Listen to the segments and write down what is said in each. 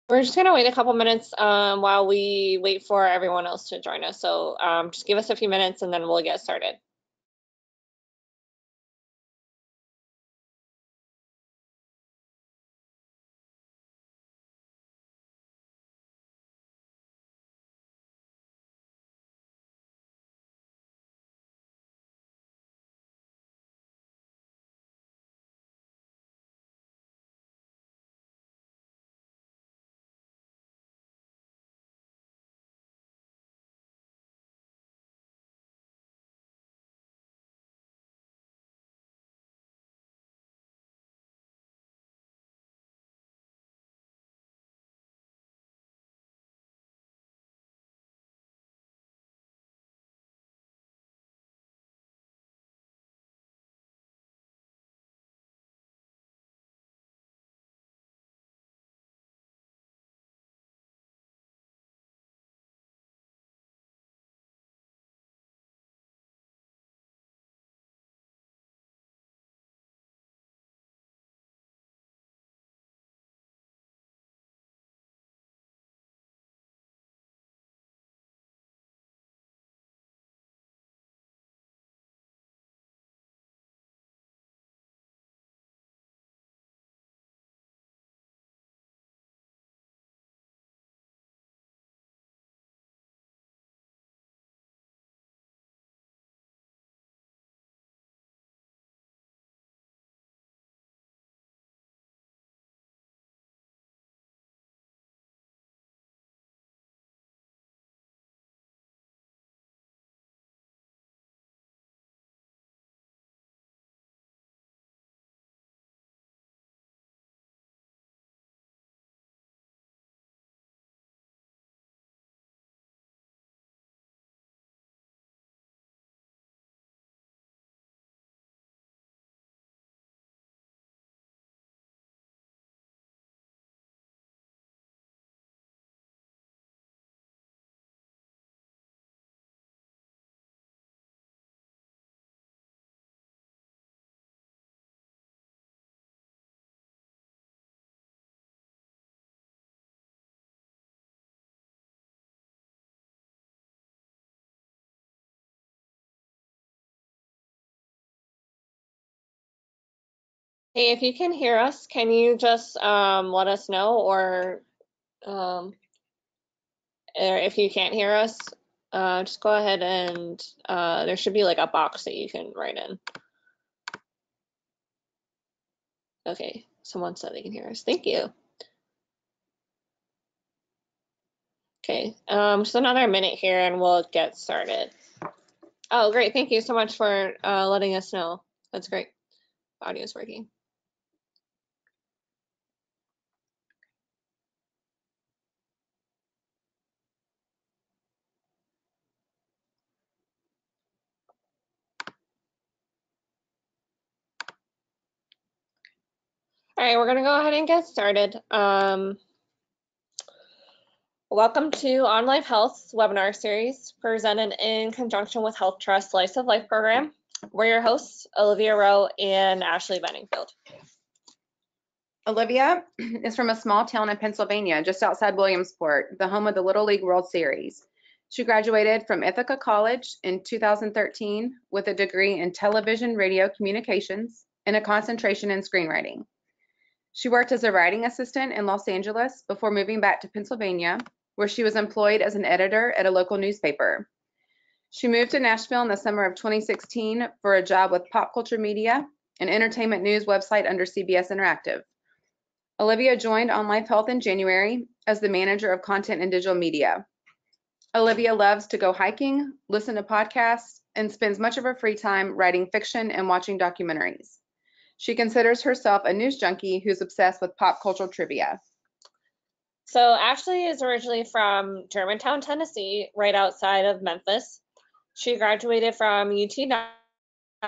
We're just gonna wait a couple minutes while we wait for everyone else to join us. So just give us a few minutes and then we'll get started. Hey, if you can hear us, can you just let us know, um, or if you can't hear us, just go ahead and there should be like a box that you can write in. Okay, someone said they can hear us. Thank you. Okay, just another minute here and we'll get started. Oh, great. Thank you so much for letting us know. That's great. Audio is working. All right, we're going to go ahead and get started. Welcome to On Life Health's webinar series presented in conjunction with Health Trust Slice of Life program. We're your hosts, Olivia Rowe and Ashley Benningfield. Olivia is from a small town in Pennsylvania, just outside Williamsport, the home of the Little League World Series. She graduated from Ithaca College in 2013 with a degree in television radio communications and a concentration in screenwriting. She worked as a writing assistant in Los Angeles before moving back to Pennsylvania, where she was employed as an editor at a local newspaper. She moved to Nashville in the summer of 2016 for a job with Pop Culture Media, an entertainment news website under CBS Interactive. Olivia joined On Life Health in January as the manager of content and digital media. Olivia loves to go hiking, listen to podcasts, and spends much of her free time writing fiction and watching documentaries. She considers herself a news junkie who's obsessed with pop cultural trivia. So Ashley is originally from Germantown, Tennessee, right outside of Memphis. She graduated from UT in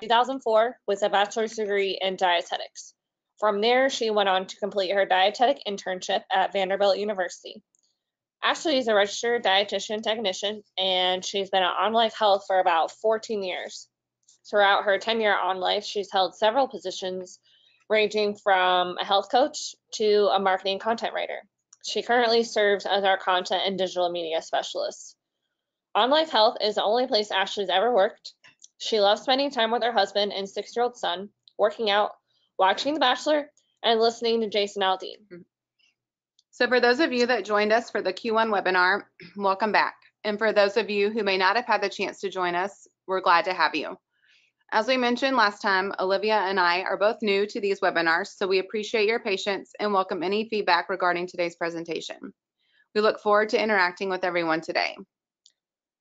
2004 with a bachelor's degree in dietetics. From there, she went on to complete her dietetic internship at Vanderbilt University. Ashley is a registered dietitian technician, and she's been at On Life Health for about 14 years. Throughout her tenure at On Life, she's held several positions ranging from a health coach to a marketing content writer. She currently serves as our content and digital media specialist. On Life Health is the only place Ashley's ever worked. She loves spending time with her husband and 6-year-old son, working out, watching The Bachelor, and listening to Jason Aldean. So for those of you that joined us for the Q1 webinar, welcome back. And for those of you who may not have had the chance to join us, we're glad to have you. As we mentioned last time, Olivia and I are both new to these webinars, so we appreciate your patience and welcome any feedback regarding today's presentation. We look forward to interacting with everyone today.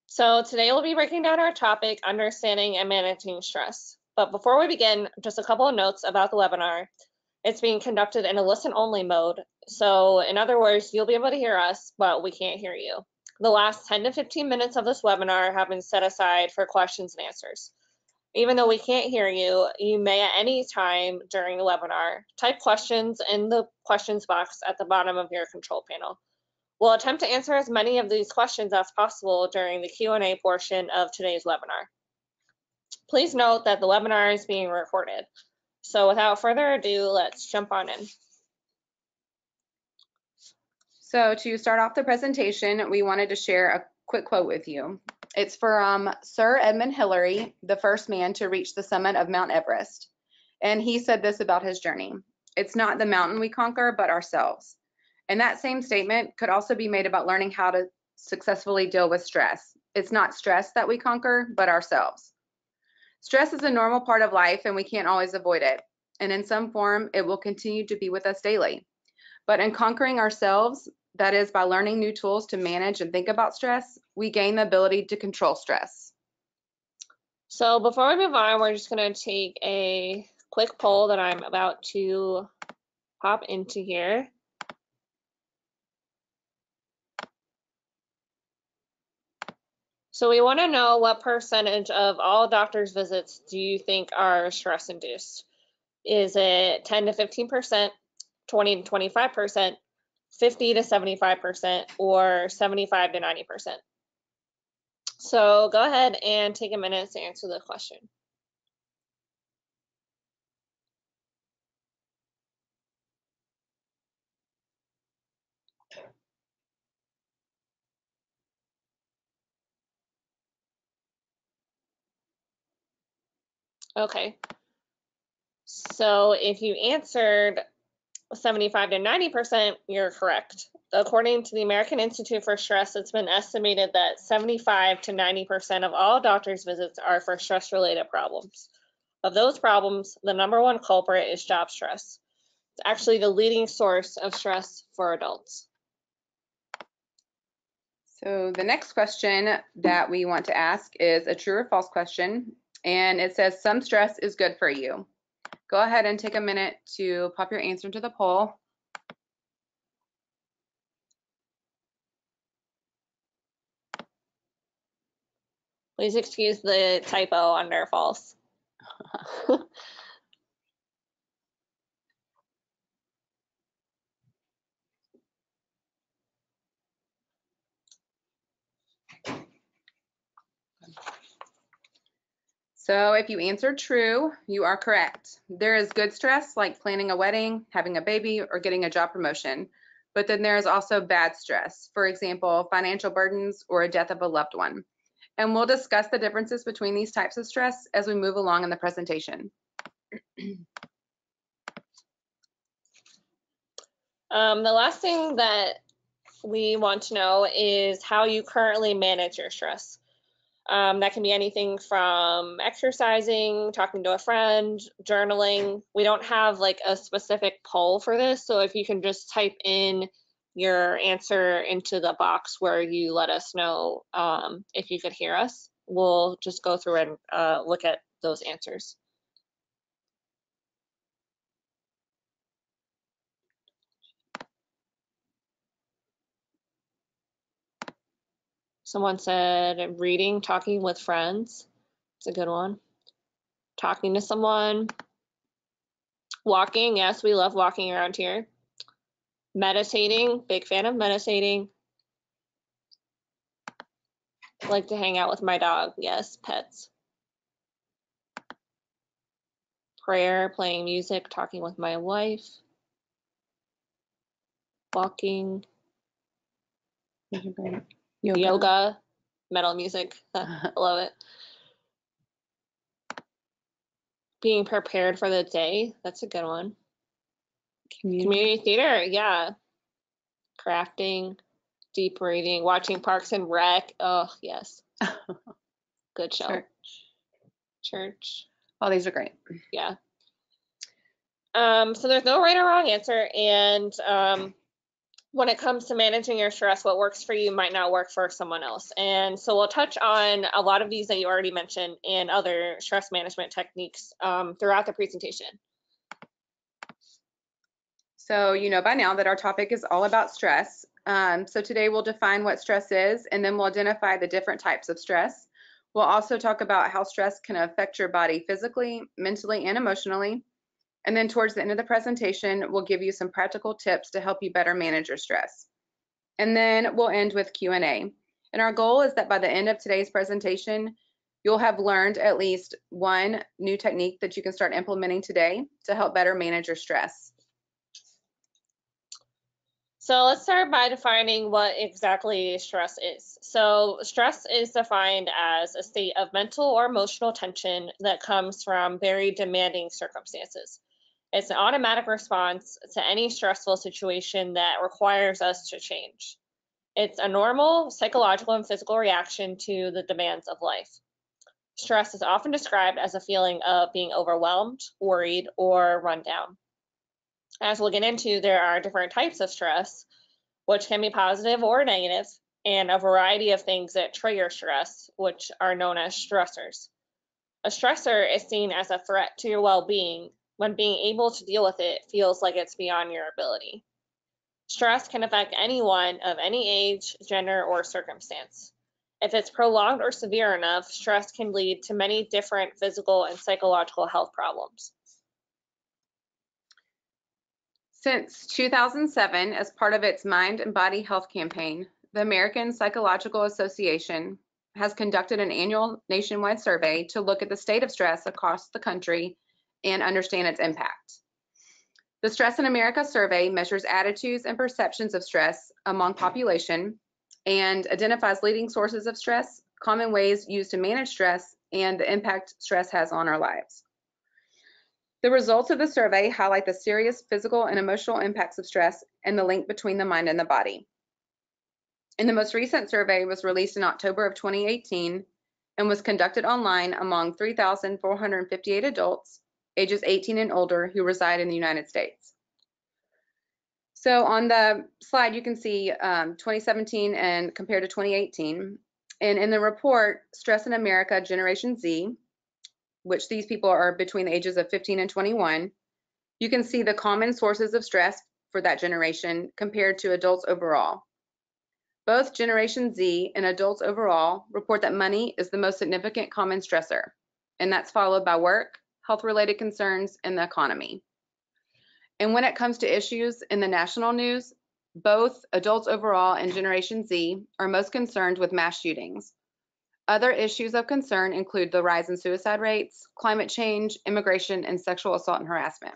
So today we'll be breaking down our topic, understanding and managing stress. But before we begin, just a couple of notes about the webinar. It's being conducted in a listen-only mode. So in other words, you'll be able to hear us, but we can't hear you. The last 10 to 15 minutes of this webinar have been set aside for questions and answers. Even though we can't hear you, you may at any time during the webinar type questions in the questions box at the bottom of your control panel. We'll attempt to answer as many of these questions as possible during the Q&A portion of today's webinar. Please note that the webinar is being recorded. So without further ado, let's jump on in. So to start off the presentation, we wanted to share a quick quote with you. It's from Sir Edmund Hillary, the first man to reach the summit of Mount Everest. And he said this about his journey: "It's not the mountain we conquer, but ourselves." And that same statement could also be made about learning how to successfully deal with stress. It's not stress that we conquer, but ourselves. Stress is a normal part of life and we can't always avoid it. And in some form, it will continue to be with us daily. But in conquering ourselves, that is by learning new tools to manage and think about stress, we gain the ability to control stress. So before we move on, we're just going to take a quick poll that I'm about to pop into here. So we want to know what percentage of all doctor's visits do you think are stress induced? Is it 10 to 15%, 20 to 25%, 50 to 75%, or 75 to 90%? So go ahead and take a minute to answer the question. Okay. So if you answered 75 to 90%, you're correct. According to the American Institute for Stress, it's been estimated that 75 to 90% of all doctor's visits are for stress-related problems. Of those problems, the #1 culprit is job stress. It's actually the leading source of stress for adults. So the next question that we want to ask is a true or false question. And it says, some stress is good for you. Go ahead and take a minute to pop your answer into the poll. Please excuse the typo under false. So if you answered true, you are correct. There is good stress like planning a wedding, having a baby, or getting a job promotion. But then there is also bad stress, for example, financial burdens or a death of a loved one. And we'll discuss the differences between these types of stress as we move along in the presentation. The last thing that we want to know is how you currently manage your stress. That can be anything from exercising, talking to a friend, journaling. We don't have like a specific poll for this, so if you can just type in your answer into the box where you let us know if you could hear us, we'll just go through and look at those answers. Someone said reading, talking with friends. It's a good one. Talking to someone. Walking, yes, we love walking around here. Meditating, big fan of meditating. Like to hang out with my dog, yes, pets. Prayer, playing music, talking with my wife. walking, Yoga. yoga, metal music. I love it. Being prepared for the day. That's a good one. Community theater. Yeah. Crafting, deep reading, watching Parks and Rec. Oh, yes. Good show. Church. Oh, these are great. Yeah. So there's no right or wrong answer. And when it comes to managing your stress, what works for you might not work for someone else. And so we'll touch on a lot of these that you already mentioned and other stress management techniques throughout the presentation. So you know by now that our topic is all about stress. So today we'll define what stress is, and then we'll identify the different types of stress. We'll also talk about how stress can affect your body physically, mentally, and emotionally. And then towards the end of the presentation, we'll give you some practical tips to help you better manage your stress. And then we'll end with Q&A. And our goal is that by the end of today's presentation, you'll have learned at least one new technique that you can start implementing today to help better manage your stress. So let's start by defining what exactly stress is. So stress is defined as a state of mental or emotional tension that comes from very demanding circumstances. It's an automatic response to any stressful situation that requires us to change. It's a normal psychological and physical reaction to the demands of life. Stress is often described as a feeling of being overwhelmed, worried, or run down. As we'll get into, there are different types of stress, which can be positive or negative, and a variety of things that trigger stress, which are known as stressors. A stressor is seen as a threat to your well-being when being able to deal with it feels like it's beyond your ability. Stress can affect anyone of any age, gender, or circumstance. If it's prolonged or severe enough, stress can lead to many different physical and psychological health problems. Since 2007, as part of its Mind and Body Health campaign, the American Psychological Association has conducted an annual nationwide survey to look at the state of stress across the country and understand its impact. The Stress in America survey measures attitudes and perceptions of stress among population and identifies leading sources of stress, common ways used to manage stress, and the impact stress has on our lives. The results of the survey highlight the serious physical and emotional impacts of stress and the link between the mind and the body. And the most recent survey was released in October of 2018 and was conducted online among 3,458 adults ages 18 and older who reside in the United States. So on the slide, you can see 2017 and compared to 2018. And in the report, Stress in America Generation Z, which these people are between the ages of 15 and 21, you can see the common sources of stress for that generation compared to adults overall. Both Generation Z and adults overall report that money is the most significant common stressor, and that's followed by work, health-related concerns, and the economy. And when it comes to issues in the national news, both adults overall and Generation Z are most concerned with mass shootings. Other issues of concern include the rise in suicide rates, climate change, immigration, and sexual assault and harassment.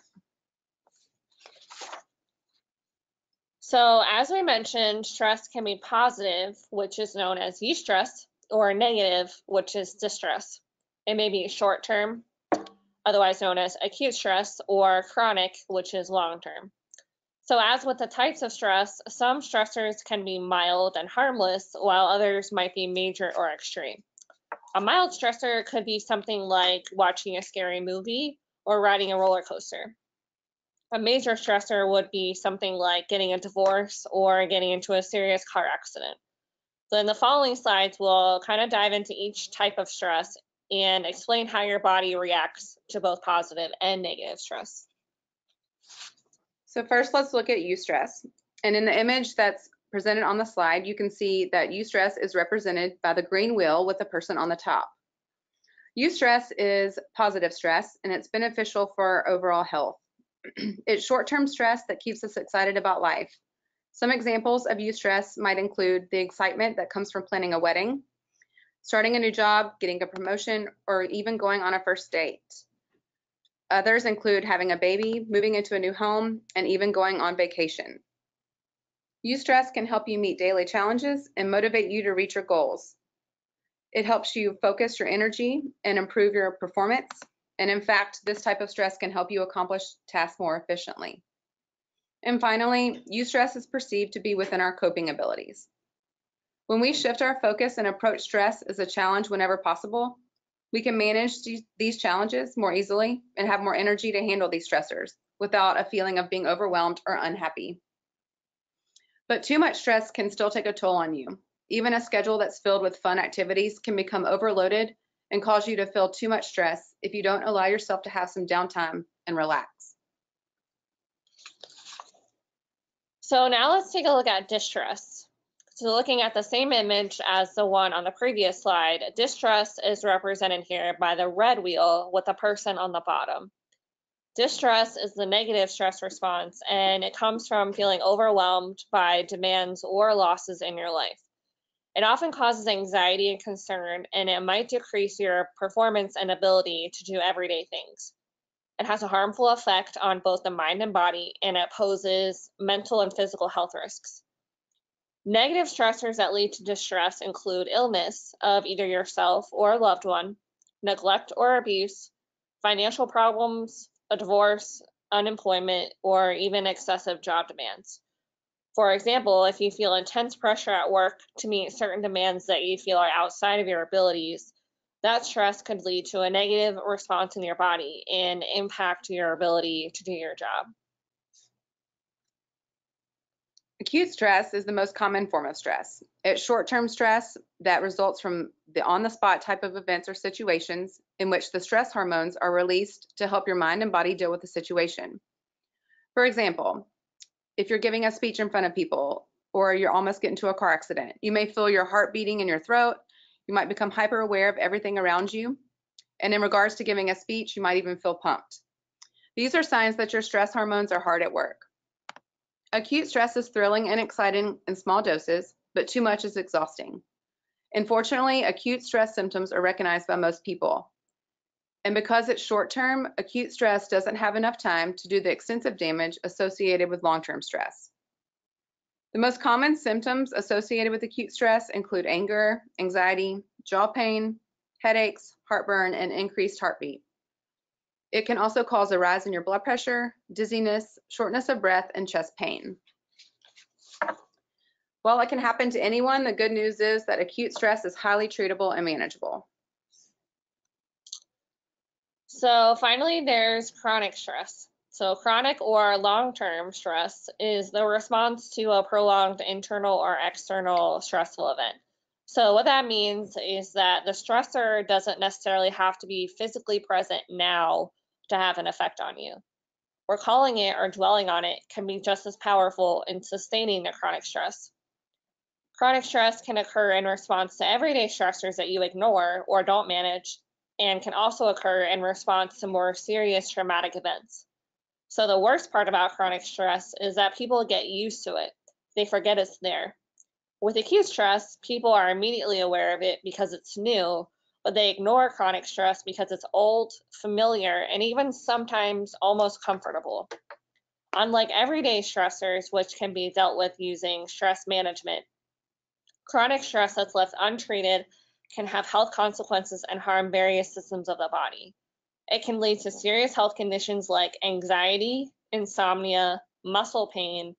So as we mentioned, stress can be positive, which is known as eustress, or negative, which is distress. It may be short-term, otherwise known as acute stress, or chronic, which is long-term. So as with the types of stress, some stressors can be mild and harmless, while others might be major or extreme. A mild stressor could be something like watching a scary movie or riding a roller coaster. A major stressor would be something like getting a divorce or getting into a serious car accident. So in the following slides, we'll kind of dive into each type of stress and explain how your body reacts to both positive and negative stress. So first, let's look at eustress. And in the image that's presented on the slide, you can see that eustress is represented by the green wheel with the person on the top. Eustress is positive stress, and it's beneficial for overall health. It's short-term stress that keeps us excited about life. Some examples of eustress might include the excitement that comes from planning a wedding, starting a new job, getting a promotion, or even going on a first date. Others include having a baby, moving into a new home, and even going on vacation. Eustress can help you meet daily challenges and motivate you to reach your goals. It helps you focus your energy and improve your performance. And in fact, this type of stress can help you accomplish tasks more efficiently. And finally, eustress is perceived to be within our coping abilities. When we shift our focus and approach stress as a challenge whenever possible, we can manage these challenges more easily and have more energy to handle these stressors without a feeling of being overwhelmed or unhappy. But too much stress can still take a toll on you. Even a schedule that's filled with fun activities can become overloaded and cause you to feel too much stress if you don't allow yourself to have some downtime and relax. So now let's take a look at distress. So looking at the same image as the one on the previous slide, distress is represented here by the red wheel with the person on the bottom. Distress is the negative stress response, and it comes from feeling overwhelmed by demands or losses in your life. It often causes anxiety and concern, and it might decrease your performance and ability to do everyday things. It has a harmful effect on both the mind and body, and it poses mental and physical health risks. Negative stressors that lead to distress include illness of either yourself or a loved one, neglect or abuse, financial problems, a divorce, unemployment, or even excessive job demands. For example, if you feel intense pressure at work to meet certain demands that you feel are outside of your abilities, that stress could lead to a negative response in your body and impact your ability to do your job. Acute stress is the most common form of stress. It's short-term stress that results from the on-the-spot type of events or situations in which the stress hormones are released to help your mind and body deal with the situation. For example, if you're giving a speech in front of people or you're almost getting into a car accident, you may feel your heart beating in your throat. You might become hyper aware of everything around you. And in regards to giving a speech, you might even feel pumped. These are signs that your stress hormones are hard at work. Acute stress is thrilling and exciting in small doses, but too much is exhausting. Unfortunately, acute stress symptoms are recognized by most people. And because it's short-term, acute stress doesn't have enough time to do the extensive damage associated with long-term stress. The most common symptoms associated with acute stress include anger, anxiety, jaw pain, headaches, heartburn, and increased heartbeat. It can also cause a rise in your blood pressure, dizziness, shortness of breath, and chest pain. While it can happen to anyone, the good news is that acute stress is highly treatable and manageable. So finally, there's chronic stress. So chronic or long-term stress is the response to a prolonged internal or external stressful event. So what that means is that the stressor doesn't necessarily have to be physically present now to have an effect on you. Recalling it or dwelling on it can be just as powerful in sustaining the chronic stress. Chronic stress can occur in response to everyday stressors that you ignore or don't manage, and can also occur in response to more serious traumatic events. So the worst part about chronic stress is that people get used to it. They forget it's there. With acute stress, people are immediately aware of it because it's new, but they ignore chronic stress because it's old, familiar, and even sometimes almost comfortable. Unlike everyday stressors, which can be dealt with using stress management, chronic stress that's left untreated can have health consequences and harm various systems of the body. It can lead to serious health conditions like anxiety, insomnia, muscle pain,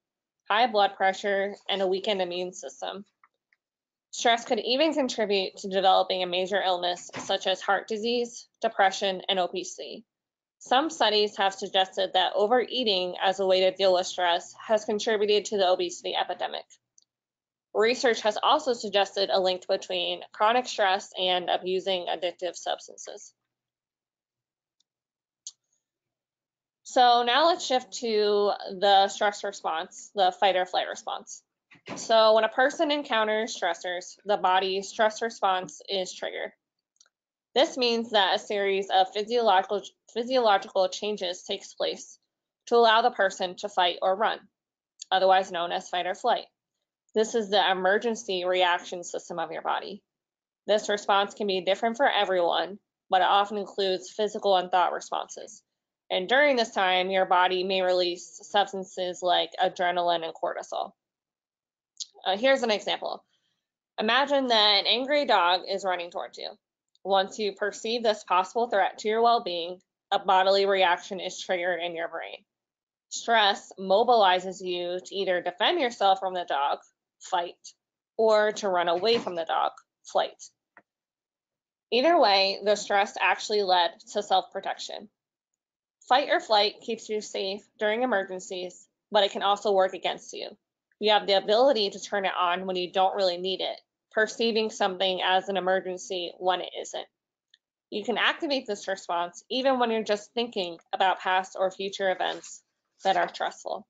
high blood pressure, and a weakened immune system. Stress could even contribute to developing a major illness such as heart disease, depression, and obesity. Some studies have suggested that overeating as a way to deal with stress has contributed to the obesity epidemic. Research has also suggested a link between chronic stress and abusing addictive substances. So now let's shift to the stress response, the fight or flight response. So when a person encounters stressors, the body's stress response is triggered. This means that a series of physiological changes takes place to allow the person to fight or run, otherwise known as fight or flight. This is the emergency reaction system of your body. This response can be different for everyone, but it often includes physical and thought responses. And during this time, your body may release substances like adrenaline and cortisol. Here's an example. Imagine that an angry dog is running towards you. Once you perceive this possible threat to your well-being, a bodily reaction is triggered in your brain. Stress mobilizes you to either defend yourself from the dog, fight, or to run away from the dog, flight. Either way, the stress actually led to self-protection. Fight or flight keeps you safe during emergencies, but it can also work against you. You have the ability to turn it on when you don't really need it, perceiving something as an emergency when it isn't. You can activate this response even when you're just thinking about past or future events that are stressful.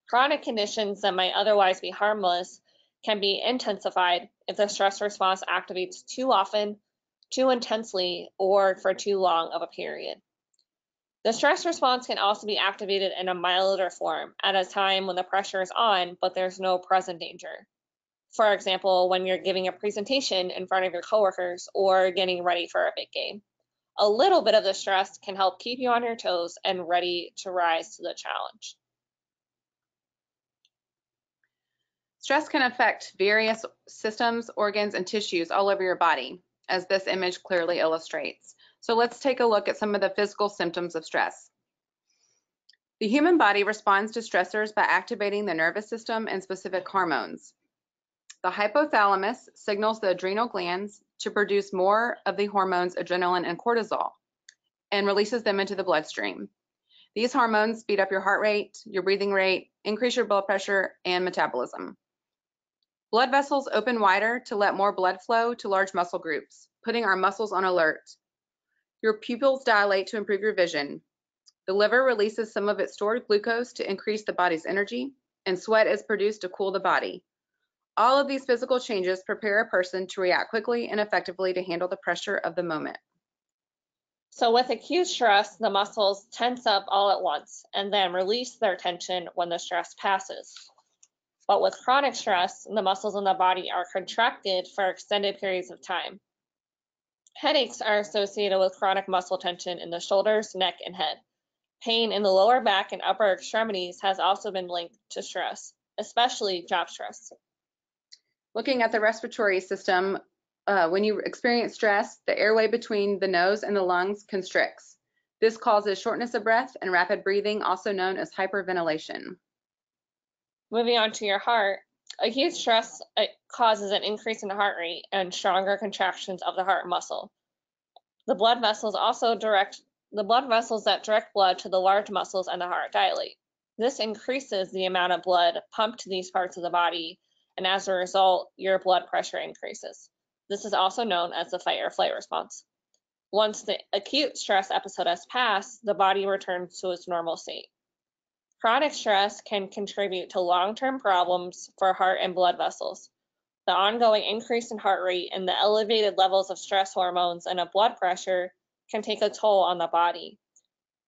Chronic conditions that might otherwise be harmless can be intensified if the stress response activates too often, too intensely, or for too long of a period. The stress response can also be activated in a milder form at a time when the pressure is on, but there's no present danger. For example, when you're giving a presentation in front of your coworkers or getting ready for a big game. A little bit of the stress can help keep you on your toes and ready to rise to the challenge. Stress can affect various systems, organs, and tissues all over your body, as this image clearly illustrates. So let's take a look at some of the physical symptoms of stress. The human body responds to stressors by activating the nervous system and specific hormones. The hypothalamus signals the adrenal glands to produce more of the hormones adrenaline and cortisol and releases them into the bloodstream. These hormones speed up your heart rate, your breathing rate, increase your blood pressure, and metabolism. Blood vessels open wider to let more blood flow to large muscle groups, putting our muscles on alert. Your pupils dilate to improve your vision. The liver releases some of its stored glucose to increase the body's energy, and sweat is produced to cool the body. All of these physical changes prepare a person to react quickly and effectively to handle the pressure of the moment. So with acute stress, the muscles tense up all at once and then release their tension when the stress passes. But with chronic stress, the muscles in the body are contracted for extended periods of time. Headaches are associated with chronic muscle tension in the shoulders, neck, and head. Pain in the lower back and upper extremities has also been linked to stress, especially job stress. Looking at the respiratory system, when you experience stress, the airway between the nose and the lungs constricts. This causes shortness of breath and rapid breathing, also known as hyperventilation. Moving on to your heart, acute stress causes an increase in heart rate and stronger contractions of the heart muscle. The blood vessels that direct blood to the large muscles and the heart dilate. This increases the amount of blood pumped to these parts of the body, and as a result, your blood pressure increases. This is also known as the fight or flight response. Once the acute stress episode has passed, the body returns to its normal state. Chronic stress can contribute to long-term problems for heart and blood vessels. The ongoing increase in heart rate and the elevated levels of stress hormones and of blood pressure can take a toll on the body.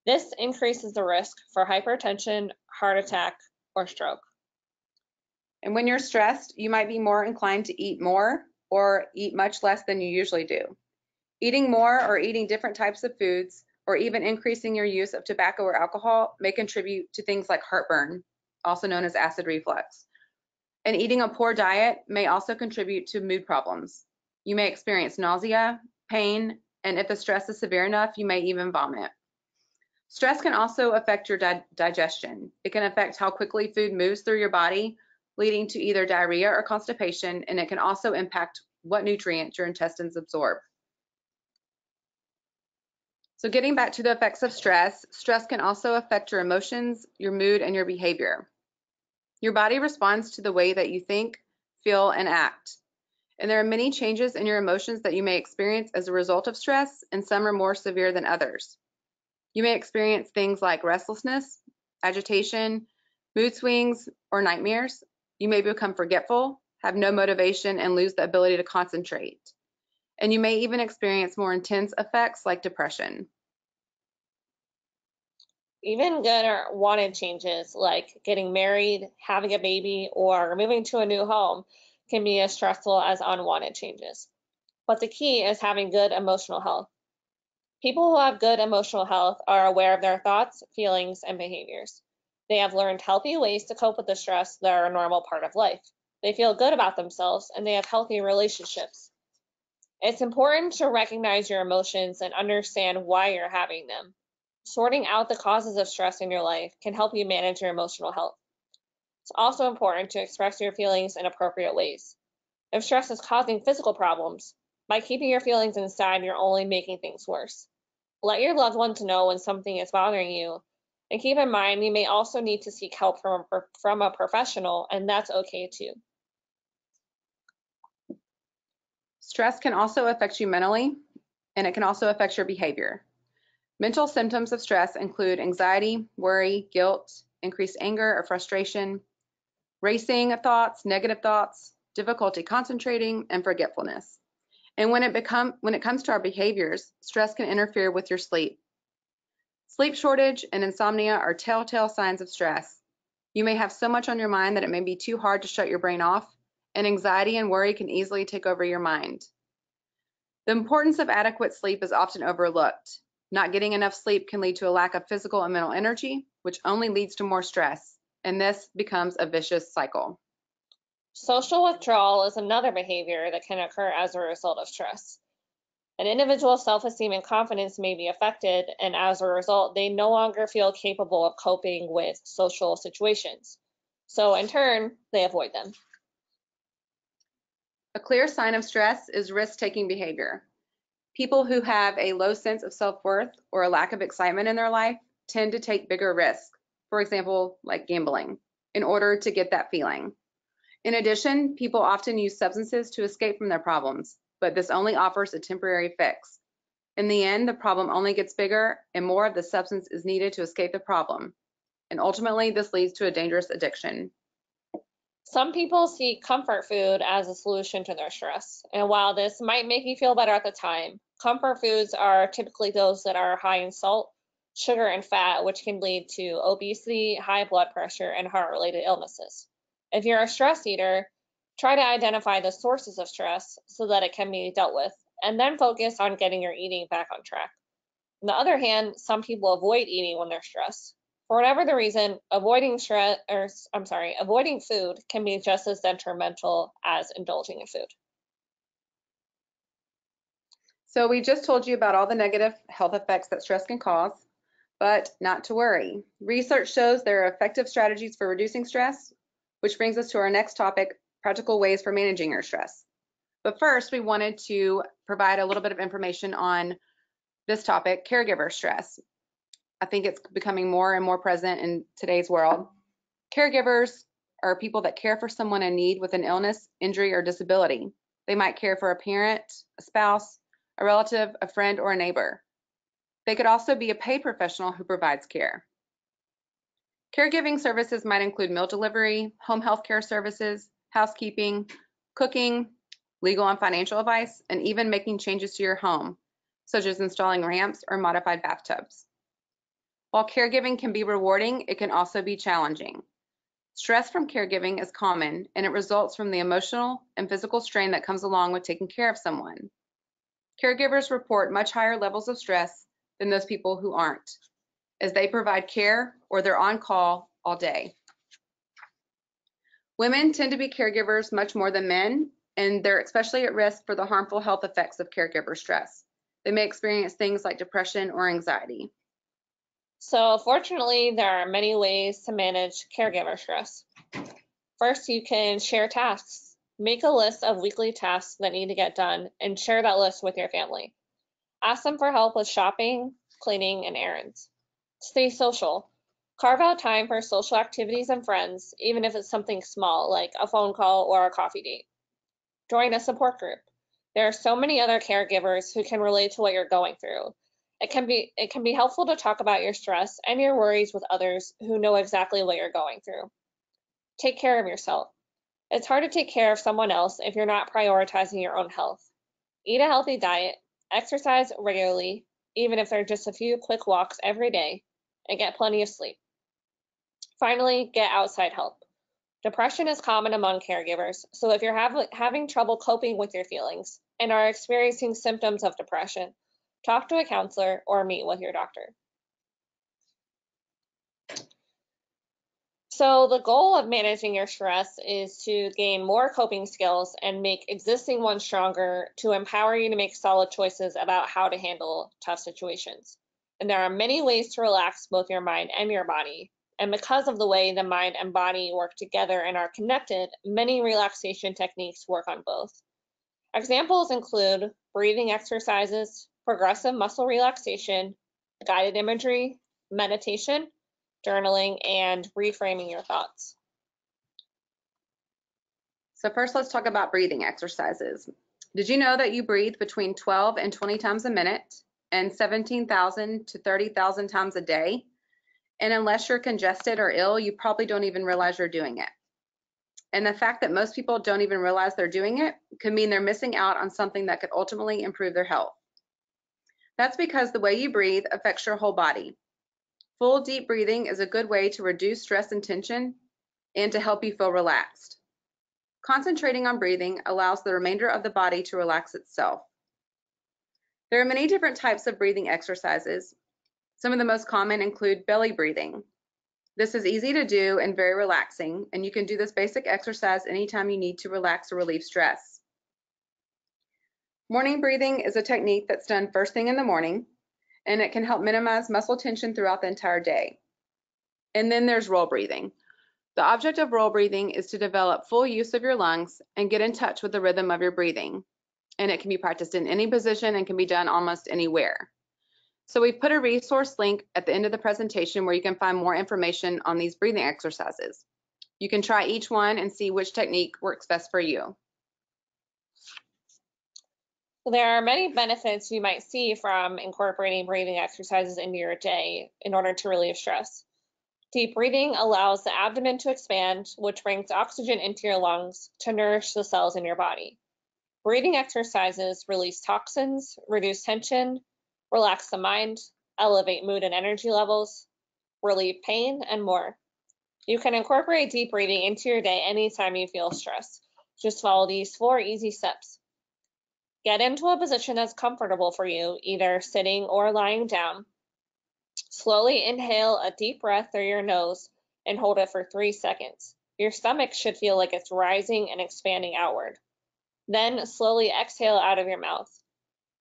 This increases the risk for hypertension, heart attack, or stroke. And when you're stressed, you might be more inclined to eat more or eat much less than you usually do. Eating more or eating different types of foods, or even increasing your use of tobacco or alcohol may contribute to things like heartburn, also known as acid reflux. And eating a poor diet may also contribute to mood problems. You may experience nausea, pain, and if the stress is severe enough, you may even vomit. Stress can also affect your digestion. It can affect how quickly food moves through your body, leading to either diarrhea or constipation, and it can also impact what nutrients your intestines absorb. So getting back to the effects of stress, stress can also affect your emotions, your mood, and your behavior. Your body responds to the way that you think, feel, and act. And there are many changes in your emotions that you may experience as a result of stress, and some are more severe than others. You may experience things like restlessness, agitation, mood swings, or nightmares. You may become forgetful, have no motivation, and lose the ability to concentrate. And you may even experience more intense effects like depression. Even good or wanted changes like getting married, having a baby, or moving to a new home can be as stressful as unwanted changes. But the key is having good emotional health. People who have good emotional health are aware of their thoughts, feelings, and behaviors. They have learned healthy ways to cope with the stress that are a normal part of life. They feel good about themselves and they have healthy relationships. It's important to recognize your emotions and understand why you're having them. Sorting out the causes of stress in your life can help you manage your emotional health. It's also important to express your feelings in appropriate ways. If stress is causing physical problems, by keeping your feelings inside, you're only making things worse. Let your loved ones know when something is bothering you, and keep in mind you may also need to seek help from a professional, and that's okay too. Stress can also affect you mentally, and it can also affect your behavior. Mental symptoms of stress include anxiety, worry, guilt, increased anger or frustration, racing thoughts, negative thoughts, difficulty concentrating, and forgetfulness. And when it comes to our behaviors, stress can interfere with your sleep. Sleep shortage and insomnia are telltale signs of stress. You may have so much on your mind that it may be too hard to shut your brain off, and anxiety and worry can easily take over your mind. The importance of adequate sleep is often overlooked. Not getting enough sleep can lead to a lack of physical and mental energy, which only leads to more stress, and this becomes a vicious cycle. Social withdrawal is another behavior that can occur as a result of stress. An individual's self-esteem and confidence may be affected, and as a result, they no longer feel capable of coping with social situations. So in turn, they avoid them. A clear sign of stress is risk-taking behavior. People who have a low sense of self-worth or a lack of excitement in their life tend to take bigger risks, for example, like gambling, in order to get that feeling. In addition, people often use substances to escape from their problems, but this only offers a temporary fix. In the end, the problem only gets bigger and more of the substance is needed to escape the problem. And ultimately, this leads to a dangerous addiction. Some people see comfort food as a solution to their stress. And while this might make you feel better at the time, comfort foods are typically those that are high in salt, sugar, and fat, which can lead to obesity, high blood pressure, and heart-related illnesses. If you're a stress eater, try to identify the sources of stress so that it can be dealt with, and then focus on getting your eating back on track. On the other hand, some people avoid eating when they're stressed. For whatever the reason, avoiding food can be just as detrimental as indulging in food. So we just told you about all the negative health effects that stress can cause, but not to worry. Research shows there are effective strategies for reducing stress, which brings us to our next topic, practical ways for managing your stress. But first, we wanted to provide a little bit of information on this topic, caregiver stress. I think it's becoming more and more present in today's world. Caregivers are people that care for someone in need with an illness, injury, or disability. They might care for a parent, a spouse, a relative, a friend, or a neighbor. They could also be a paid professional who provides care. Caregiving services might include meal delivery, home health care services, housekeeping, cooking, legal and financial advice, and even making changes to your home, such as installing ramps or modified bathtubs. While caregiving can be rewarding, it can also be challenging. Stress from caregiving is common, and it results from the emotional and physical strain that comes along with taking care of someone. Caregivers report much higher levels of stress than those people who aren't, as they provide care or they're on call all day. Women tend to be caregivers much more than men, and they're especially at risk for the harmful health effects of caregiver stress. They may experience things like depression or anxiety. So fortunately, there are many ways to manage caregiver stress. First, you can share tasks. Make a list of weekly tasks that need to get done and share that list with your family. Ask them for help with shopping, cleaning, and errands. Stay social. Carve out time for social activities and friends, even if it's something small like a phone call or a coffee date. Join a support group. There are so many other caregivers who can relate to what you're going through. It can be helpful to talk about your stress and your worries with others who know exactly what you're going through. Take care of yourself. It's hard to take care of someone else if you're not prioritizing your own health. Eat a healthy diet, exercise regularly, even if they're just a few quick walks every day, and get plenty of sleep. Finally, get outside help. Depression is common among caregivers, so if you're having trouble coping with your feelings and are experiencing symptoms of depression, talk to a counselor or meet with your doctor. So the goal of managing your stress is to gain more coping skills and make existing ones stronger to empower you to make solid choices about how to handle tough situations. And there are many ways to relax both your mind and your body. And because of the way the mind and body work together and are connected, many relaxation techniques work on both. Examples include breathing exercises, progressive muscle relaxation, guided imagery, meditation, journaling, and reframing your thoughts. So first, let's talk about breathing exercises. Did you know that you breathe between 12 and 20 times a minute and 17,000 to 30,000 times a day? And unless you're congested or ill, you probably don't even realize you're doing it. And the fact that most people don't even realize they're doing it could mean they're missing out on something that could ultimately improve their health. That's because the way you breathe affects your whole body. Full deep breathing is a good way to reduce stress and tension and to help you feel relaxed. Concentrating on breathing allows the remainder of the body to relax itself. There are many different types of breathing exercises. Some of the most common include belly breathing. This is easy to do and very relaxing, and you can do this basic exercise anytime you need to relax or relieve stress. Morning breathing is a technique that's done first thing in the morning, and it can help minimize muscle tension throughout the entire day. And then there's roll breathing. The object of roll breathing is to develop full use of your lungs and get in touch with the rhythm of your breathing. And it can be practiced in any position and can be done almost anywhere. So we've put a resource link at the end of the presentation where you can find more information on these breathing exercises. You can try each one and see which technique works best for you. There are many benefits you might see from incorporating breathing exercises into your day in order to relieve stress. Deep breathing allows the abdomen to expand, which brings oxygen into your lungs to nourish the cells in your body. Breathing exercises release toxins, reduce tension, relax the mind, elevate mood and energy levels, relieve pain, and more. You can incorporate deep breathing into your day anytime you feel stressed. Just follow these 4 easy steps. Get into a position that's comfortable for you, either sitting or lying down. Slowly inhale a deep breath through your nose and hold it for 3 seconds. Your stomach should feel like it's rising and expanding outward. Then slowly exhale out of your mouth.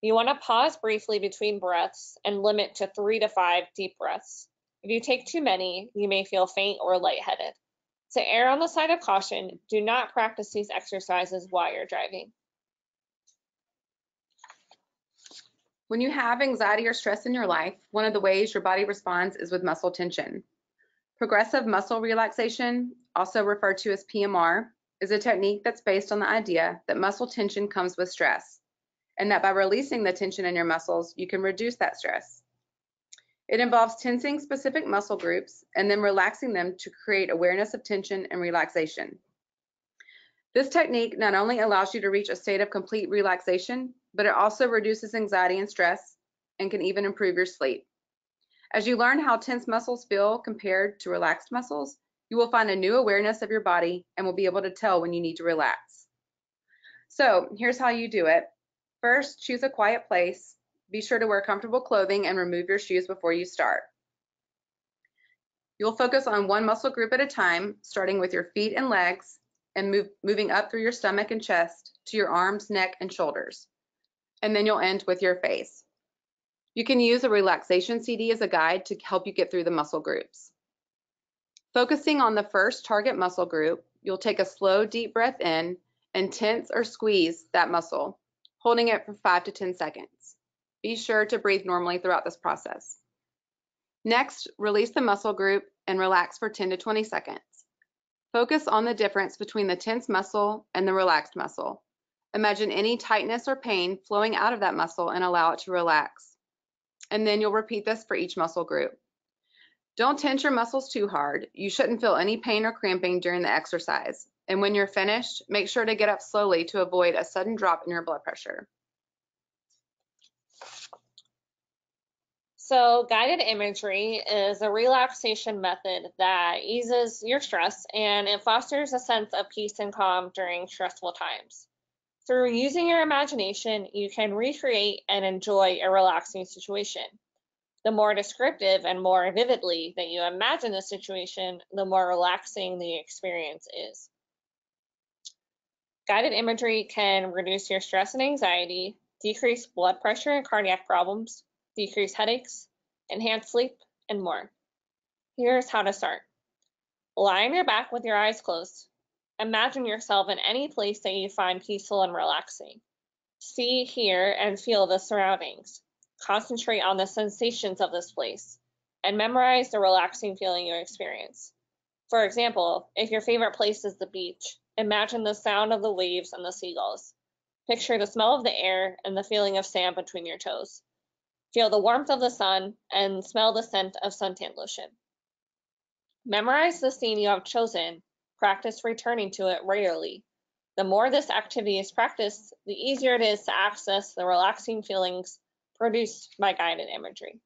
You want to pause briefly between breaths and limit to 3 to 5 deep breaths. If you take too many, you may feel faint or lightheaded. To err on the side of caution, do not practice these exercises while you're driving. When you have anxiety or stress in your life, one of the ways your body responds is with muscle tension. Progressive muscle relaxation, also referred to as PMR, is a technique that's based on the idea that muscle tension comes with stress, and that by releasing the tension in your muscles, you can reduce that stress. It involves tensing specific muscle groups and then relaxing them to create awareness of tension and relaxation. This technique not only allows you to reach a state of complete relaxation, but it also reduces anxiety and stress and can even improve your sleep. As you learn how tense muscles feel compared to relaxed muscles, you will find a new awareness of your body and will be able to tell when you need to relax. So here's how you do it. First, choose a quiet place. Be sure to wear comfortable clothing and remove your shoes before you start. You'll focus on one muscle group at a time, starting with your feet and legs and moving up through your stomach and chest to your arms, neck, and shoulders. And then you'll end with your face. You can use a relaxation CD as a guide to help you get through the muscle groups. Focusing on the first target muscle group, you'll take a slow, deep breath in and tense or squeeze that muscle, holding it for 5 to 10 seconds. Be sure to breathe normally throughout this process. Next, release the muscle group and relax for 10 to 20 seconds. Focus on the difference between the tense muscle and the relaxed muscle. Imagine any tightness or pain flowing out of that muscle and allow it to relax. And then you'll repeat this for each muscle group. Don't tense your muscles too hard. You shouldn't feel any pain or cramping during the exercise. And when you're finished, make sure to get up slowly to avoid a sudden drop in your blood pressure. So guided imagery is a relaxation method that eases your stress and it fosters a sense of peace and calm during stressful times. Through using your imagination, you can recreate and enjoy a relaxing situation. The more descriptive and more vividly that you imagine the situation, the more relaxing the experience is. Guided imagery can reduce your stress and anxiety, decrease blood pressure and cardiac problems, decrease headaches, enhance sleep, and more. Here's how to start. Lie on your back with your eyes closed. Imagine yourself in any place that you find peaceful and relaxing. See, hear, and feel the surroundings. Concentrate on the sensations of this place and memorize the relaxing feeling you experience. For example, if your favorite place is the beach, imagine the sound of the waves and the seagulls. Picture the smell of the air and the feeling of sand between your toes. Feel the warmth of the sun and smell the scent of suntan lotion. Memorize the scene you have chosen. Practice returning to it regularly. The more this activity is practiced, the easier it is to access the relaxing feelings produced by guided imagery.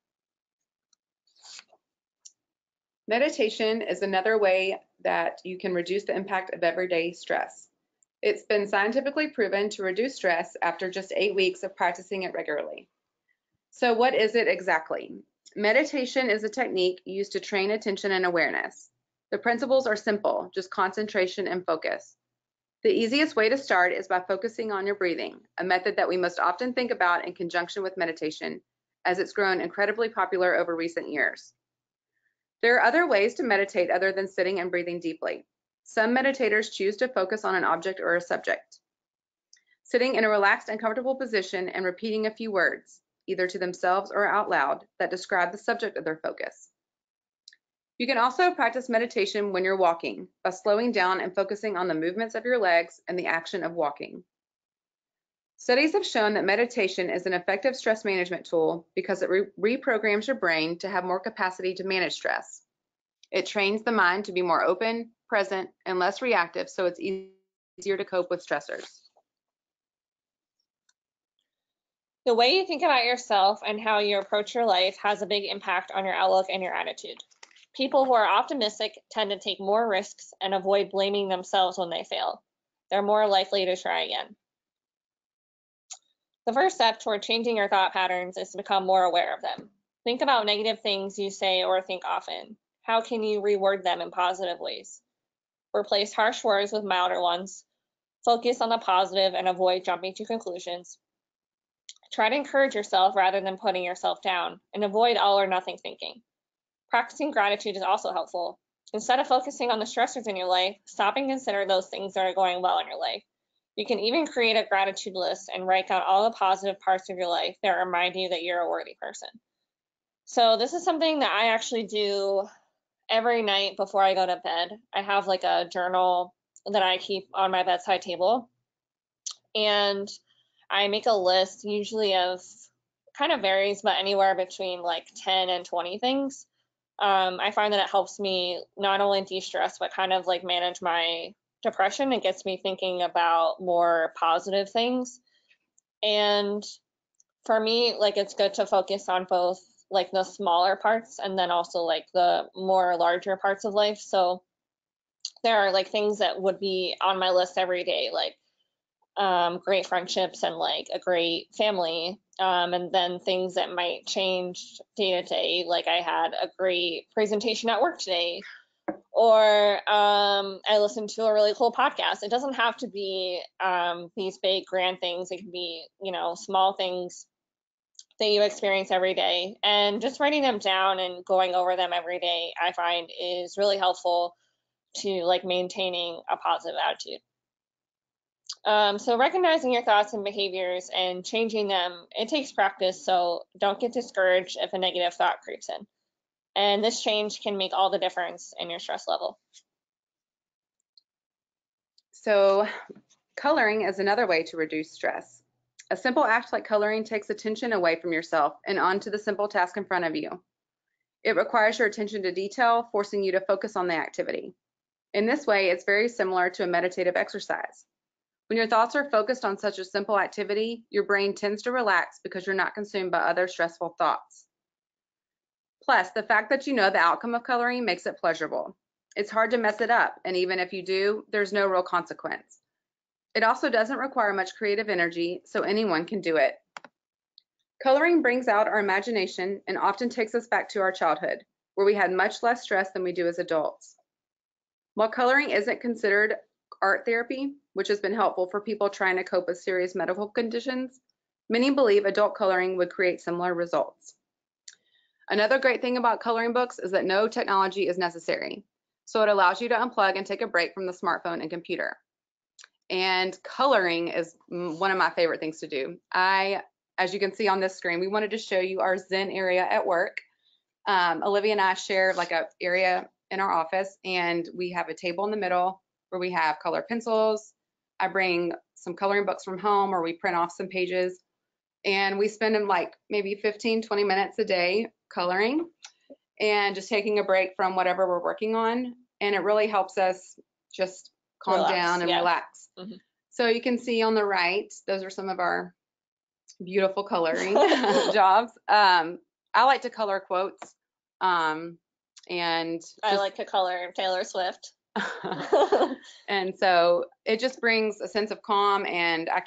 Meditation is another way that you can reduce the impact of everyday stress. It's been scientifically proven to reduce stress after just 8 weeks of practicing it regularly. So what is it exactly? Meditation is a technique used to train attention and awareness. The principles are simple, just concentration and focus. The easiest way to start is by focusing on your breathing, a method that we most often think about in conjunction with meditation, as it's grown incredibly popular over recent years. There are other ways to meditate other than sitting and breathing deeply. Some meditators choose to focus on an object or a subject. Sitting in a relaxed and comfortable position and repeating a few words, either to themselves or out loud, that describe the subject of their focus. You can also practice meditation when you're walking by slowing down and focusing on the movements of your legs and the action of walking. Studies have shown that meditation is an effective stress management tool because it reprograms your brain to have more capacity to manage stress. It trains the mind to be more open, present, and less reactive, so it's easier to cope with stressors. The way you think about yourself and how you approach your life has a big impact on your outlook and your attitude. People who are optimistic tend to take more risks and avoid blaming themselves when they fail. They're more likely to try again. The first step toward changing your thought patterns is to become more aware of them. Think about negative things you say or think often. How can you reword them in positive ways? Replace harsh words with milder ones. Focus on the positive and avoid jumping to conclusions. Try to encourage yourself rather than putting yourself down, and avoid all or nothing thinking. Practicing gratitude is also helpful. Instead of focusing on the stressors in your life, stop and consider those things that are going well in your life. You can even create a gratitude list and write down all the positive parts of your life that remind you that you're a worthy person. So this is something that I actually do every night before I go to bed. I have like a journal that I keep on my bedside table, and I make a list usually of, kind of varies, but anywhere between like 10 and 20 things. I find that it helps me not only de-stress, but kind of like manage my depression. It gets me thinking about more positive things. And for me, like, it's good to focus on both like the smaller parts and then also like the more larger parts of life. So there are like things that would be on my list every day, like great friendships and like a great family. And then things that might change day to day, like I had a great presentation at work today, or I listened to a really cool podcast. It doesn't have to be these big grand things. It can be, small things that you experience every day. And just writing them down and going over them every day, I find is really helpful to like maintaining a positive attitude. So recognizing your thoughts and behaviors and changing them, it takes practice, so don't get discouraged if a negative thought creeps in. And this change can make all the difference in your stress level. So coloring is another way to reduce stress. A simple act like coloring takes attention away from yourself and onto the simple task in front of you. It requires your attention to detail, forcing you to focus on the activity. In this way, it's very similar to a meditative exercise. When your thoughts are focused on such a simple activity, your brain tends to relax because you're not consumed by other stressful thoughts. Plus, the fact that you know the outcome of coloring makes it pleasurable. It's hard to mess it up, and even if you do, there's no real consequence. It also doesn't require much creative energy, so anyone can do it. Coloring brings out our imagination and often takes us back to our childhood, where we had much less stress than we do as adults. While coloring isn't considered art therapy, which has been helpful for people trying to cope with serious medical conditions, many believe adult coloring would create similar results. Another great thing about coloring books is that no technology is necessary. So it allows you to unplug and take a break from the smartphone and computer. And coloring is one of my favorite things to do. As you can see on this screen, we wanted to show you our Zen area at work. Olivia and I share like a area in our office, and we have a table in the middle where we have color pencils. I bring some coloring books from home, or we print off some pages, and we spend them like maybe 15, 20 minutes a day coloring and just taking a break from whatever we're working on. And it really helps us just calm down and relax. Mm-hmm. So you can see on the right, those are some of our beautiful coloring jobs. I like to color quotes. And I like to color Taylor Swift. And so it just brings a sense of calm, and I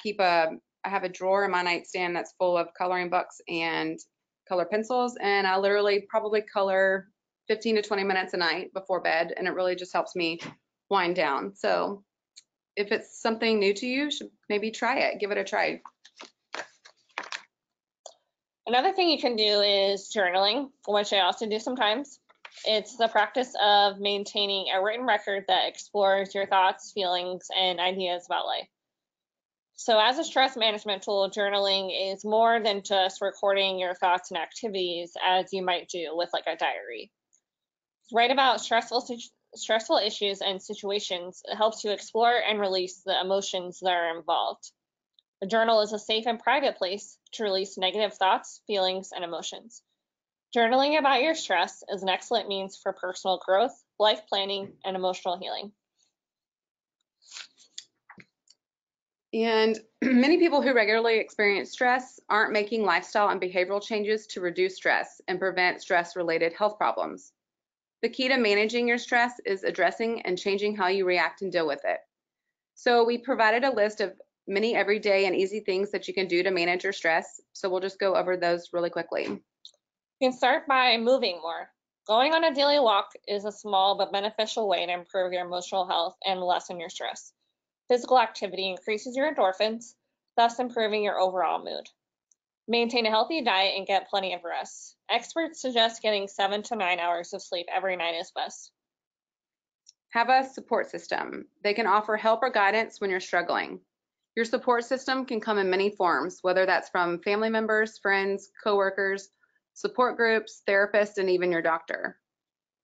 have a drawer in my nightstand that's full of coloring books and color pencils, and I literally probably color 15 to 20 minutes a night before bed, and it really just helps me wind down. So if it's something new to you, should maybe try it, give it a try. Another thing you can do is journaling, which I also do sometimes. It's the practice of maintaining a written record that explores your thoughts, feelings, and ideas about life. So as a stress management tool, journaling is more than just recording your thoughts and activities as you might do with like a diary. Write about stressful issues and situations. It helps you explore and release the emotions that are involved. A journal is a safe and private place to release negative thoughts, feelings, and emotions. Journaling about your stress is an excellent means for personal growth, life planning, and emotional healing. And many people who regularly experience stress aren't making lifestyle and behavioral changes to reduce stress and prevent stress-related health problems. The key to managing your stress is addressing and changing how you react and deal with it. So we provided a list of many everyday and easy things that you can do to manage your stress. So we'll just go over those really quickly. You can start by moving more. Going on a daily walk is a small but beneficial way to improve your emotional health and lessen your stress. Physical activity increases your endorphins, thus improving your overall mood. Maintain a healthy diet and get plenty of rest. Experts suggest getting 7 to 9 hours of sleep every night is best. Have a support system. They can offer help or guidance when you're struggling. Your support system can come in many forms, whether that's from family members, friends, coworkers, support groups, therapists, and even your doctor.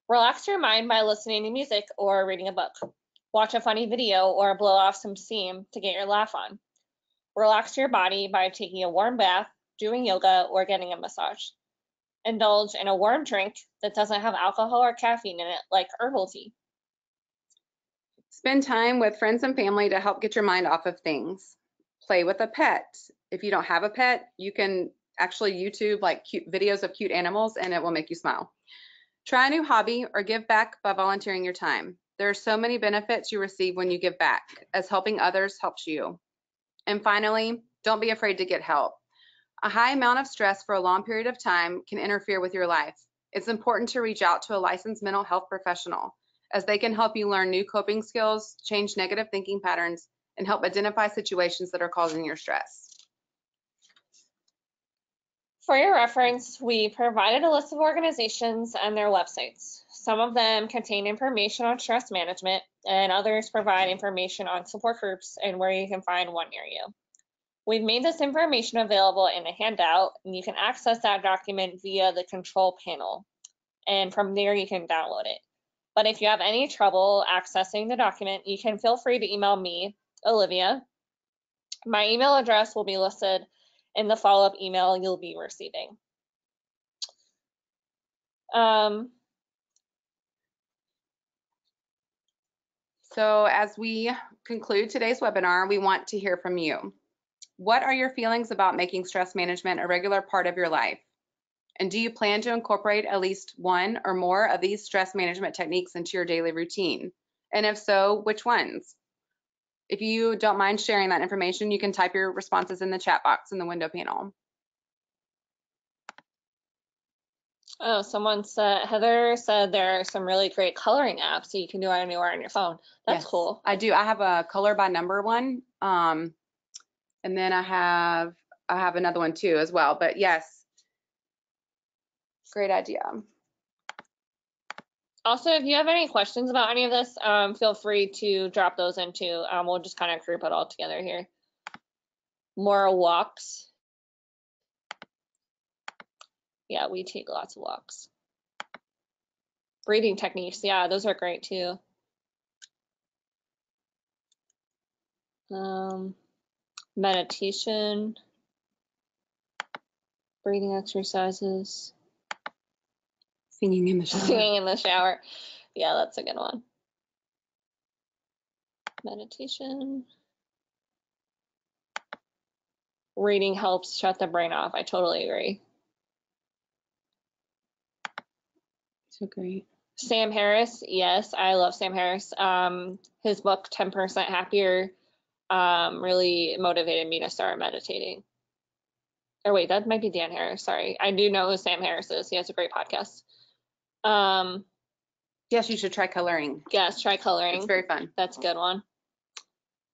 Relax your mind by listening to music or reading a book. Watch a funny video or blow off some steam to get your laugh on. Relax your body by taking a warm bath, doing yoga, or getting a massage. Indulge in a warm drink that doesn't have alcohol or caffeine in it, like herbal tea. Spend time with friends and family to help get your mind off of things. Play with a pet. If you don't have a pet, you can actually YouTube like cute videos of cute animals, and it will make you smile. Try a new hobby or give back by volunteering your time. There are so many benefits you receive when you give back, as helping others helps you. And finally, don't be afraid to get help. A high amount of stress for a long period of time can interfere with your life. It's important to reach out to a licensed mental health professional, as they can help you learn new coping skills, change negative thinking patterns, and help identify situations that are causing your stress. For your reference, we provided a list of organizations and their websites. Some of them contain information on stress management, and others provide information on support groups and where you can find one near you. We've made this information available in a handout, and you can access that document via the control panel. And from there, you can download it. But if you have any trouble accessing the document, you can feel free to email me, Olivia. My email address will be listed in the follow-up email you'll be receiving. So as we conclude today's webinar, we want to hear from you. What are your feelings about making stress management a regular part of your life? And do you plan to incorporate at least one or more of these stress management techniques into your daily routine? And if so, which ones? If you don't mind sharing that information, you can type your responses in the chat box in the window panel. Oh, Heather said there are some really great coloring apps that you can do anywhere on your phone. That's Yes, cool. I do. I have a color by number one. And then I have another one too as well. But yes, great idea. Also, if you have any questions about any of this, feel free to drop those into, we'll just kind of group it all together here. More walks. Yeah, we take lots of walks. Breathing techniques, yeah, those are great too. Meditation, breathing exercises. Singing in the shower. Singing in the shower. Yeah, that's a good one. Meditation. Reading helps shut the brain off. I totally agree. So great. Sam Harris, yes, I love Sam Harris. His book 10% Happier really motivated me to start meditating. Or wait, that might be Dan Harris. Sorry, I do know who Sam Harris is. He has a great podcast. Yes, you should try coloring. Yes, try coloring. It's very fun. That's a good one.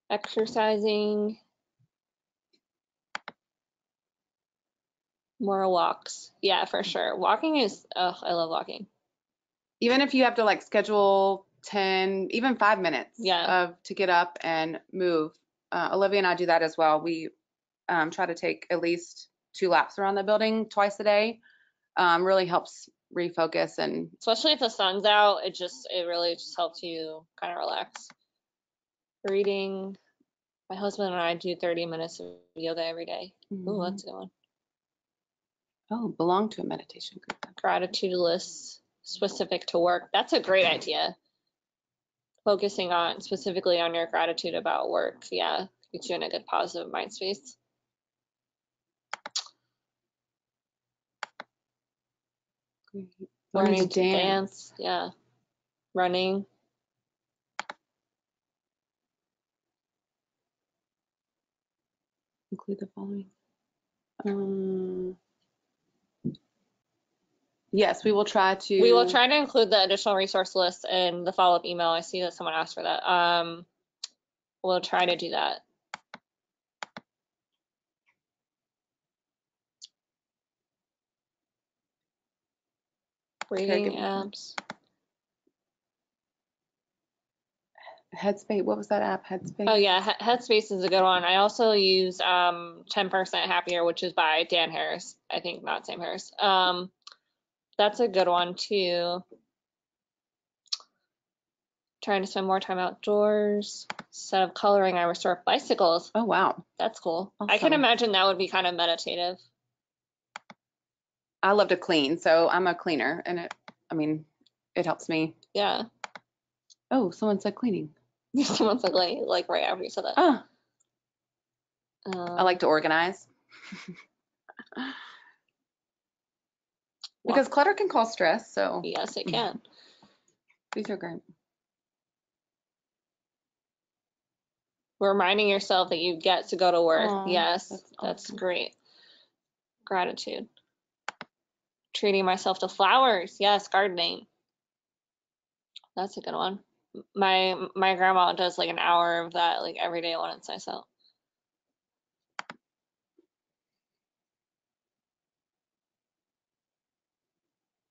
Exercising. More walks. Yeah, for sure. Walking is, oh, I love walking. Even if you have to like schedule 10, even 5 minutes to get up and move. Olivia and I do that as well. We try to take at least 2 laps around the building twice a day. Really helps refocus, and especially if the sun's out, it really just helps you kind of relax. Reading. My husband and I do 30 minutes of yoga every day. Ooh, that's a good one. Oh, belong to a meditation group. Gratitude lists specific to work. That's a great idea. Focusing on specifically on your gratitude about work. Yeah, gets you in a good positive mind space. Learning to dance. Yeah. Running. Include the following. Yes, we will try to. We will try to include the additional resource list in the follow-up email. I see that someone asked for that. We'll try to do that. Reading apps. Headspace. What was that app? Headspace. Oh yeah, Headspace is a good one. I also use 10% Happier, which is by Dan Harris. I think not Sam Harris. That's a good one too. Trying to spend more time outdoors. Instead of coloring, I restore bicycles. Oh wow, that's cool. Awesome. I can imagine that would be kind of meditative. I love to clean, so I'm a cleaner, and it helps me. Yeah. Oh, someone said cleaning. Someone said like right after you said that. Oh. I like to organize. Because clutter can cause stress, so. Yes, it can. These are great. Reminding yourself that you get to go to work. Aww, yes, that's awesome. Great. Gratitude. Treating myself to flowers. Yes, gardening. That's a good one. My grandma does like an hour of that like every day when it's nice out.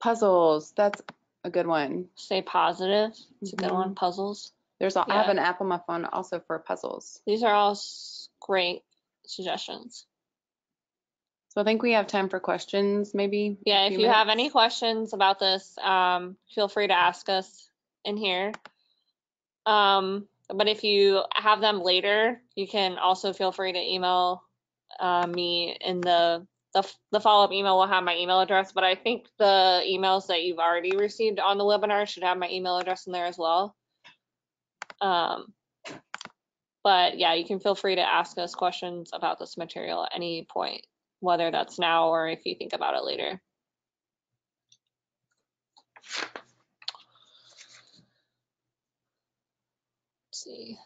Puzzles. That's a good one. Stay positive. It's a good one. Puzzles. I have an app on my phone also for puzzles. These are all great suggestions. So I think we have time for questions, maybe. Yeah, if you have any questions about this, feel free to ask us in here. But if you have them later, you can also feel free to email me in the follow-up email will have my email address, but I think the emails that you've already received on the webinar should have my email address in there as well. But yeah, you can feel free to ask us questions about this material at any point, whether that's now or if you think about it later. Let's see.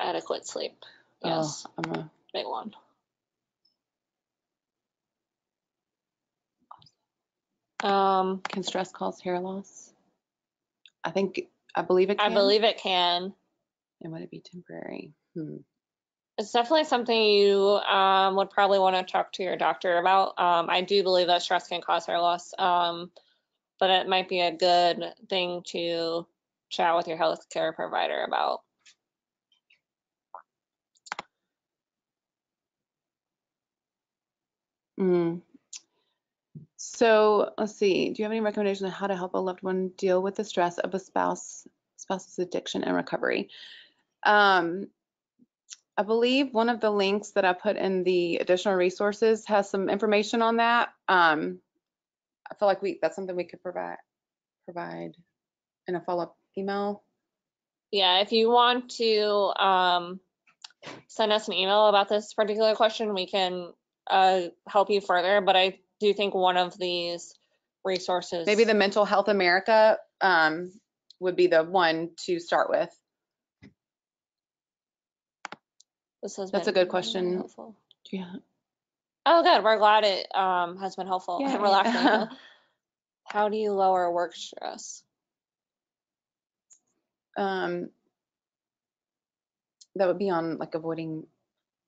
Adequate sleep. Yes, Oh, big one. can stress cause hair loss? I believe it can. I believe it can. And would it be temporary? It's definitely something you would probably want to talk to your doctor about. I do believe that stress can cause hair loss, but it might be a good thing to chat with your healthcare provider about. So let's see. Do you have any recommendations on how to help a loved one deal with the stress of a spouse's addiction and recovery? I believe one of the links that I put in the additional resources has some information on that. I feel like that's something we could provide in a follow-up email. Yeah, if you want to send us an email about this particular question, we can help you further. But I do think one of these resources, Maybe the Mental Health America would be the one to start with. That's a good question. Helpful. Yeah. Oh, good. We're glad it has been helpful and relaxing. How do you lower work stress? That would be on like avoiding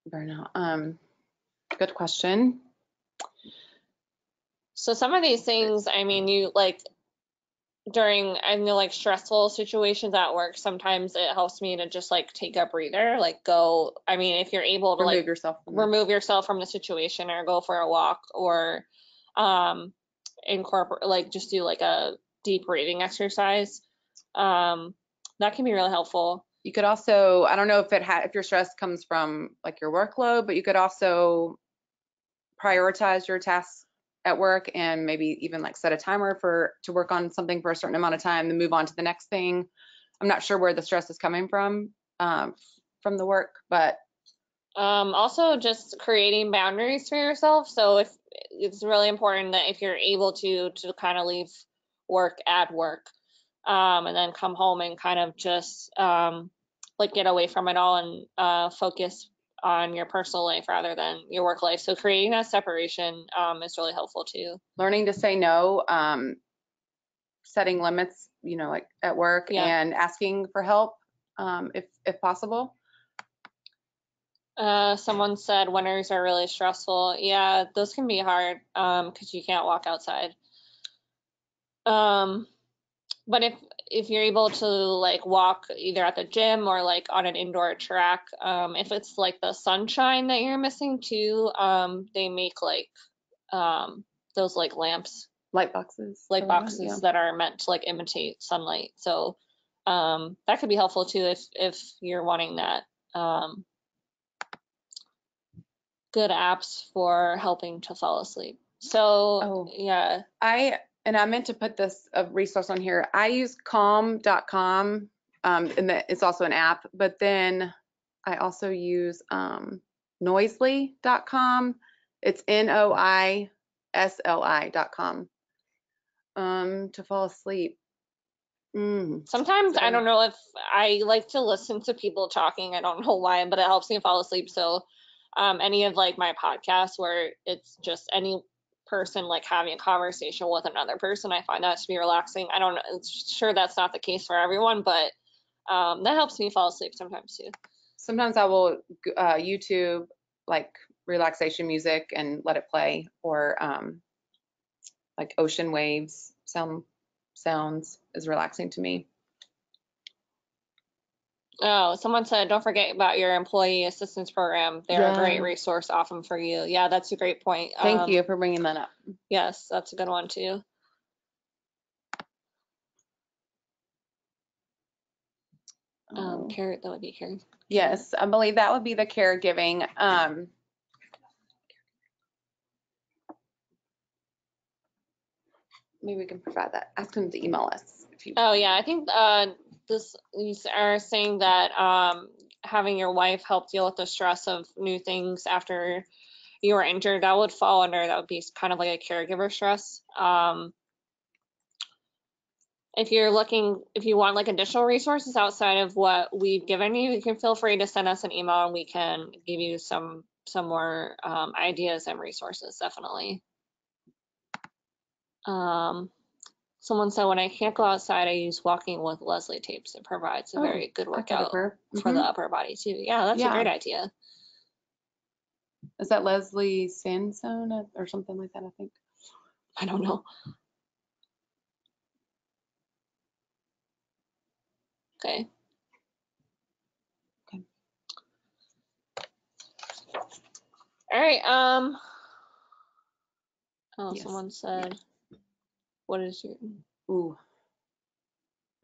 burnout. Good question. So some of these things, I mean, you like during, I know, like stressful situations at work, sometimes it helps me to just like take a breather, like go, I mean, if you're able to Remove like yourself from the situation or go for a walk or incorporate, like just do like a deep breathing exercise. That can be really helpful. You could also, I don't know if your stress comes from like your workload, but you could also prioritize your tasks at work and maybe even like set a timer to work on something for a certain amount of time, then move on to the next thing. I'm not sure where the stress is coming from the work, but also just creating boundaries for yourself. So if it's really important that if you're able to kind of leave work at work, and then come home and kind of just like get away from it all and focus on your personal life rather than your work life. So creating that separation is really helpful too. Learning to say no, setting limits, like at work, and asking for help if possible. Someone said winters are really stressful. Yeah, those can be hard because you can't walk outside. But if you're able to like walk either at the gym or like on an indoor track, if it's like the sunshine that you're missing too, they make like those like lamps, light boxes that are meant to like imitate sunlight. So that could be helpful too if you're wanting that. Good apps for helping to fall asleep. So yeah. I meant to put this resource on here. I use calm.com, and it's also an app, but then I also use noisly.com. It's noisli.com to fall asleep. Sometimes I don't know if I like to listen to people talking. I don't know why, but it helps me fall asleep. So any of like my podcasts where it's just any person like having a conversation with another person, I find that to be relaxing. I don't know, sure that's not the case for everyone, but that helps me fall asleep sometimes too. Sometimes I will YouTube like relaxation music and let it play, or like ocean waves sounds is relaxing to me. Oh, someone said, don't forget about your employee assistance program. They're a great resource often for you. Yeah, that's a great point. Thank you for bringing that up. Yes, that's a good one too. That would be care. Yes, I believe that would be the caregiving. Maybe we can provide that. Ask them to email us. Oh yeah, I think you are saying that having your wife help deal with the stress of new things after you were injured, that would fall under, that would be kind of like a caregiver stress. If you're looking, if you want like additional resources outside of what we've given you, you can feel free to send us an email and we can give you some more ideas and resources, definitely. Someone said, when I can't go outside, I use walking with Leslie tapes. It provides a very good I've heard of workout her. for the upper body too. Yeah, that's a great idea. Is that Leslie Sansone or something like that, I think? I don't know. Okay. Okay. All right. Oh, Yes. someone said, what is your... Ooh.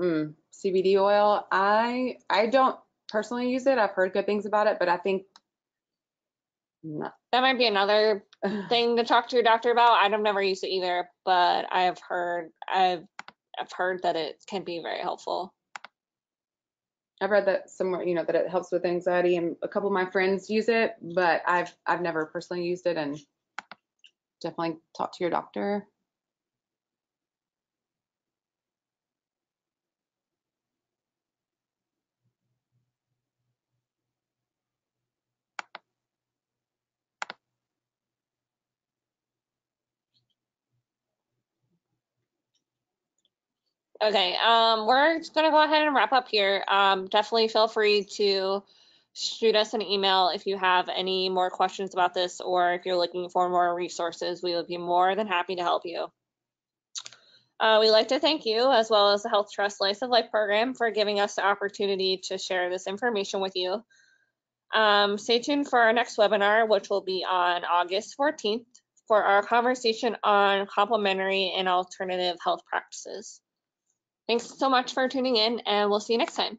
CBD oil. I don't personally use it. I've heard good things about it, but I think not. That might be another thing to talk to your doctor about. I've never used it either, but I've heard that it can be very helpful. I've read that somewhere, you know, that it helps with anxiety, and a couple of my friends use it, but I've never personally used it, and definitely talk to your doctor. Okay, we're just gonna go ahead and wrap up here. Definitely feel free to shoot us an email if you have any more questions about this, or if you're looking for more resources, we would be more than happy to help you. We'd like to thank you, as well as the Health Trust Slice of Life program, for giving us the opportunity to share this information with you. Stay tuned for our next webinar, which will be on August 14th, for our conversation on complementary and alternative health practices. Thanks so much for tuning in, and we'll see you next time.